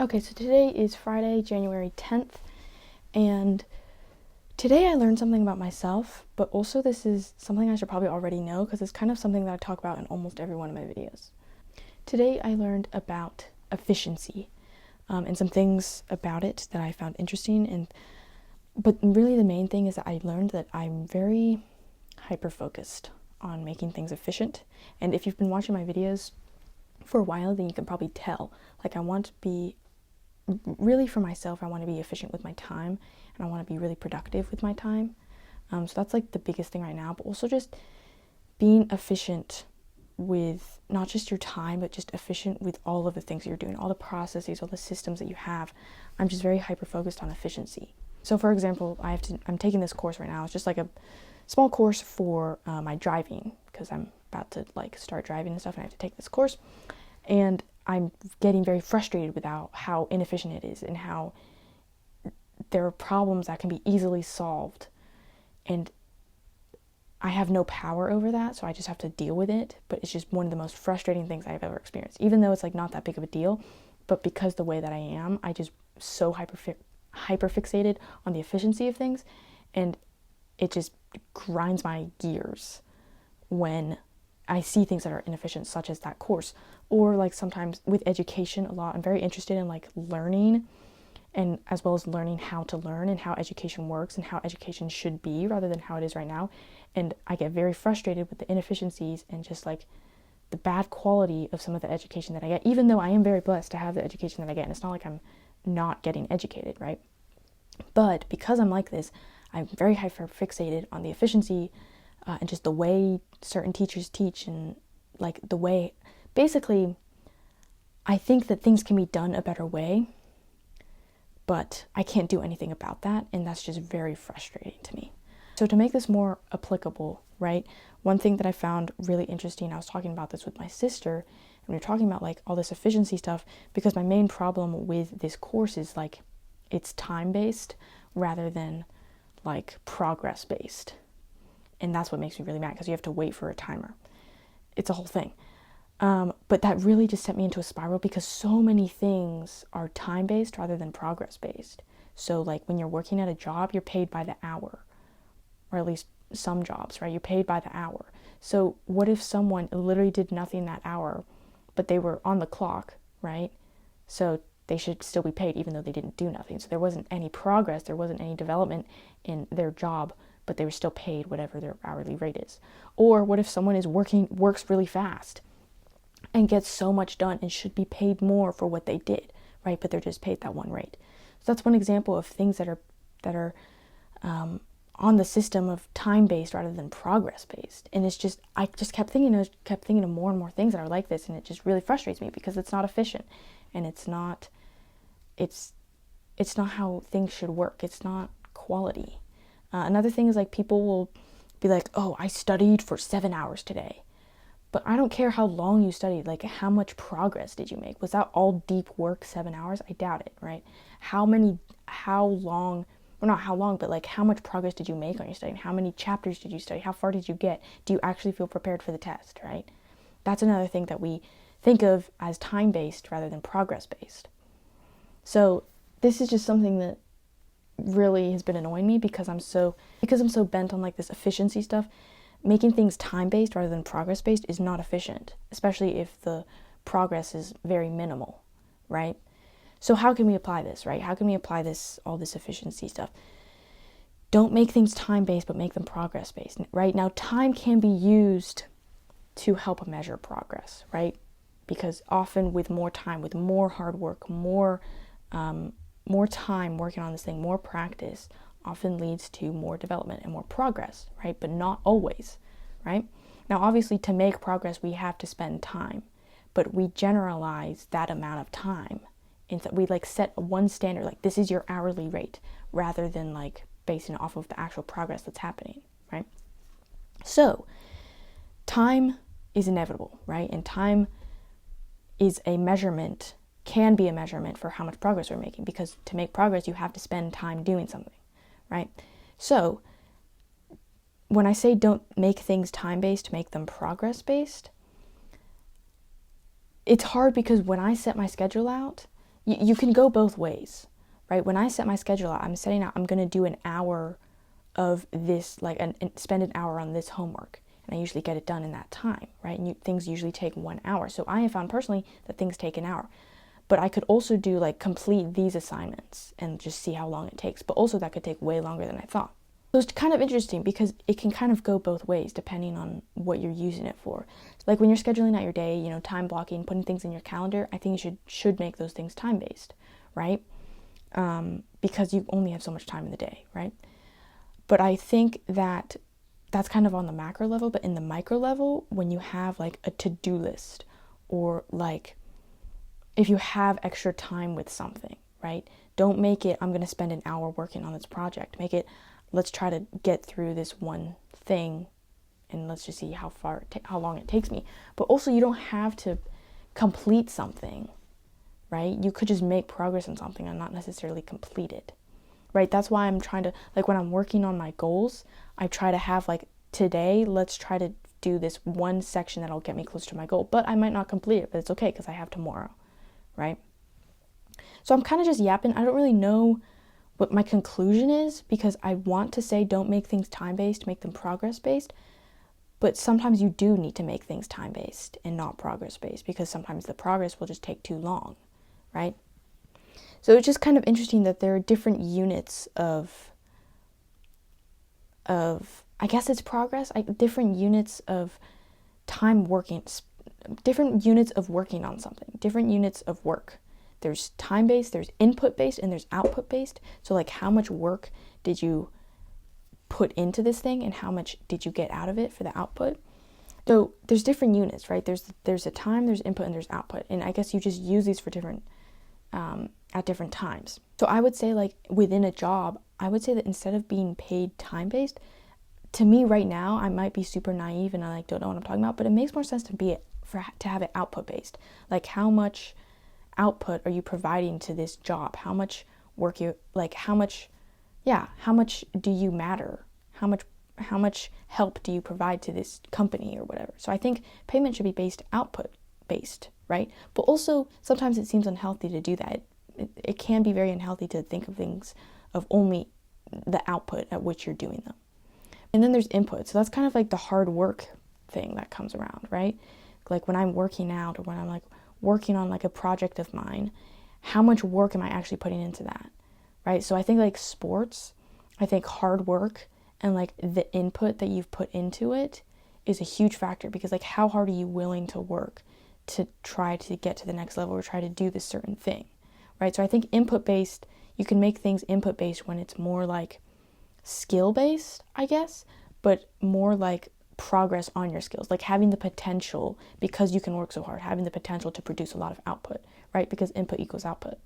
Okay, so today is Friday, January 10th, and today I learned something about myself, but also this is something I should probably already know because it's kind of something that I talk about in almost every one of my videos. Today I learned about efficiency and some things about it that I found interesting, but really the main thing is that I learned that I'm very hyper-focused on making things efficient, and if you've been watching my videos for a while, then you can probably tell, like I want to be really for myself, I want to be efficient with my time and I want to be really productive with my time. So that's like the biggest thing right now, but also just being efficient with not just your time, but just efficient with all of the things you're doing, all the processes, all the systems that you have. I'm just very hyper focused on efficiency. So for example, I'm taking this course right now. It's just like a small course for my driving because I'm about to like start driving and stuff and I have to take this course. And I'm getting very frustrated with how inefficient it is and how there are problems that can be easily solved. And I have no power over that, so I just have to deal with it. But it's just one of the most frustrating things I've ever experienced, even though it's like not that big of a deal. But because the way that I am, I just so hyper fixated on the efficiency of things, and it just grinds my gears when I see things that are inefficient, such as that course. Or like sometimes with education a lot, I'm very interested in like learning and as well as learning how to learn and how education works and how education should be rather than how it is right now. And I get very frustrated with the inefficiencies and just like the bad quality of some of the education that I get, even though I am very blessed to have the education that I get. And it's not like I'm not getting educated, right? But because I'm like this, I'm very hyper fixated on the efficiency and just the way certain teachers teach and like the way, basically, I think that things can be done a better way, but I can't do anything about that, and that's just very frustrating to me. So to make this more applicable, right, one thing that I found really interesting, I was talking about this with my sister, and we were talking about like all this efficiency stuff, because my main problem with this course is like it's time-based rather than like progress-based. And that's what makes me really mad, because you have to wait for a timer. It's a whole thing. But that really just sent me into a spiral because so many things are time-based rather than progress-based. So like when you're working at a job, you're paid by the hour, or at least some jobs, right? You're paid by the hour. So what if someone literally did nothing that hour, but they were on the clock, right? So they should still be paid even though they didn't do nothing. So there wasn't any progress, there wasn't any development in their job, but they were still paid whatever their hourly rate is. Or what if someone works really fast and gets so much done and should be paid more for what they did, right? But they're just paid that one rate. So that's one example of things that are on the system of time-based rather than progress-based. And it's just, I just kept thinking of more and more things that are like this, and it just really frustrates me because it's not efficient, and it's not how things should work. It's not quality. Another thing is like people will be like, oh, I studied for 7 hours today. But I don't care how long you studied, like how much progress did you make? Was that all deep work, 7 hours? I doubt it, right? How long, or not how long, but like how much progress did you make on your studying? How many chapters did you study? How far did you get? Do you actually feel prepared for the test, right? That's another thing that we think of as time-based rather than progress-based. So this is just something that really has been annoying me because I'm so bent on like this efficiency stuff. Making things time-based rather than progress-based is not efficient, especially if the progress is very minimal, right? So how can we apply this, right? How can we apply all this efficiency stuff? Don't make things time-based, but make them progress-based, right? Now, time can be used to help measure progress, right? Because often with more time, with more hard work, more time working on this thing, more practice often leads to more development and more progress, right? But not always, right? Now, obviously, to make progress, we have to spend time, but we generalize that amount of time. And we like set one standard, like this is your hourly rate, rather than like basing it off of the actual progress that's happening, right? So, time is inevitable, right? And time is a measurement, can be a measurement for how much progress we're making, because to make progress, you have to spend time doing something, right? So when I say don't make things time-based, make them progress-based, it's hard because when I set my schedule out, you can go both ways, right? When I set my schedule out, I'm setting out, I'm going to do an hour of this, like, and spend an hour on this homework. And I usually get it done in that time, right? And things usually take 1 hour. So I have found personally that things take an hour. But I could also do, like, complete these assignments and just see how long it takes. But also that could take way longer than I thought. So it's kind of interesting because it can kind of go both ways depending on what you're using it for. Like when you're scheduling out your day, you know, time blocking, putting things in your calendar, I think you should make those things time-based, right? Because you only have so much time in the day, right? But I think that that's kind of on the macro level, but in the micro level, when you have like a to-do list, or like if you have extra time with something, right? Don't make it, I'm going to spend an hour working on this project. Make it, let's try to get through this one thing and let's just see how long it takes me. But also, you don't have to complete something, right? You could just make progress on something and not necessarily complete it, right? That's why I'm trying to, like, when I'm working on my goals, I try to have, like, today, let's try to do this one section that'll get me close to my goal. But I might not complete it, but it's okay because I have tomorrow, right? So I'm kind of just yapping. I don't really know what my conclusion is because I want to say don't make things time-based, make them progress-based. But sometimes you do need to make things time-based and not progress-based because sometimes the progress will just take too long, right? So it's just kind of interesting that there are different units of I guess it's progress, different units of time working, different units of working on something, different units of work. There's time-based, there's input-based, and there's output-based. So like how much work did you put into this thing and how much did you get out of it for the output? So there's different units, right? There's a time, there's input, and there's output. And I guess you just use these for different, at different times. So I would say, like, within a job, I would say that instead of being paid time-based, to me right now, I might be super naive and I like don't know what I'm talking about, but it makes more sense to have it output-based. Like, how much output are you providing to this job? How much work how much do you matter? How much help do you provide to this company or whatever? So I think payment should be output based, right? But also sometimes it seems unhealthy to do that. It can be very unhealthy to think of things of only the output at which you're doing them. And then there's input. So that's kind of like the hard work thing that comes around, right? Like when I'm working out or when I'm like working on like a project of mine, how much work am I actually putting into that, right? So I think like sports, I think hard work and like the input that you've put into it is a huge factor because like how hard are you willing to work to try to get to the next level or try to do this certain thing, right? So I think input-based, you can make things input-based when it's more like skill-based, I guess, but more like progress on your skills, like having the potential, because you can work so hard, having the potential to produce a lot of output, right? Because input equals output.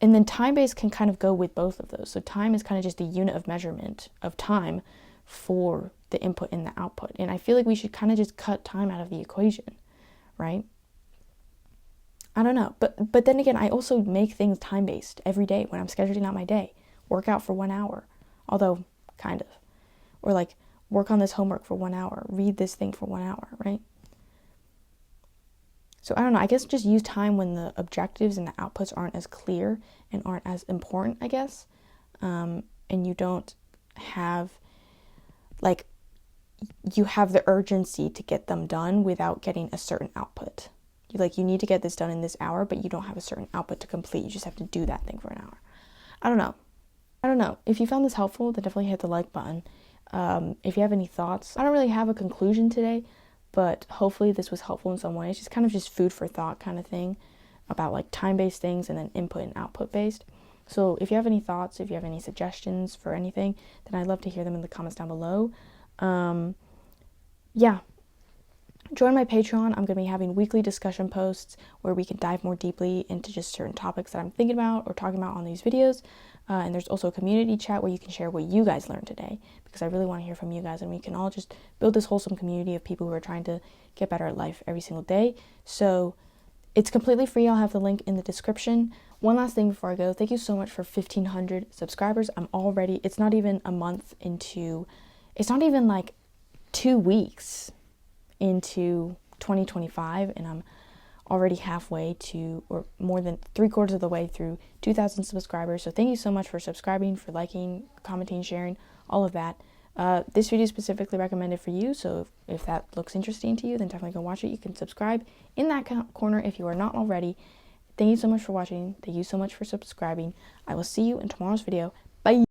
And then time-based can kind of go with both of those. So time is kind of just the unit of measurement of time for the input and the output. And I feel like we should kind of just cut time out of the equation, right? I don't know. But then again, I also make things time-based every day when I'm scheduling out my day. Work out for 1 hour, although kind of. Or like work on this homework for 1 hour, read this thing for 1 hour, right? So I don't know, I guess just use time when the objectives and the outputs aren't as clear and aren't as important, I guess. And you don't have, like, you have the urgency to get them done without getting a certain output. You need to get this done in this hour, but you don't have a certain output to complete. You just have to do that thing for an hour. I don't know. If you found this helpful, then definitely hit the like button. If you have any thoughts, I don't really have a conclusion today, but hopefully this was helpful in some way. It's just kind of just food for thought kind of thing about like time-based things and then input and output-based. So if you have any thoughts, if you have any suggestions for anything, then I'd love to hear them in the comments down below. Yeah. Join my Patreon. I'm going to be having weekly discussion posts where we can dive more deeply into just certain topics that I'm thinking about or talking about on these videos. And there's also a community chat where you can share what you guys learned today, because I really want to hear from you guys, and we can all just build this wholesome community of people who are trying to get better at life every single day. So it's completely free. I'll have the link in the description. One last thing before I go. Thank you so much for 1,500 subscribers. It's not even a month into, it's not even like 2 weeks into 2025, and I'm already halfway to, or more than 3/4 of the way through 2,000 subscribers. So thank you so much for subscribing, for liking, commenting, sharing, all of that. This video is specifically recommended for you, so if that looks interesting to you, then definitely go watch it. You can subscribe in that corner if you are not already. Thank you so much for watching. Thank you so much for subscribing. I will see you in tomorrow's video. Bye!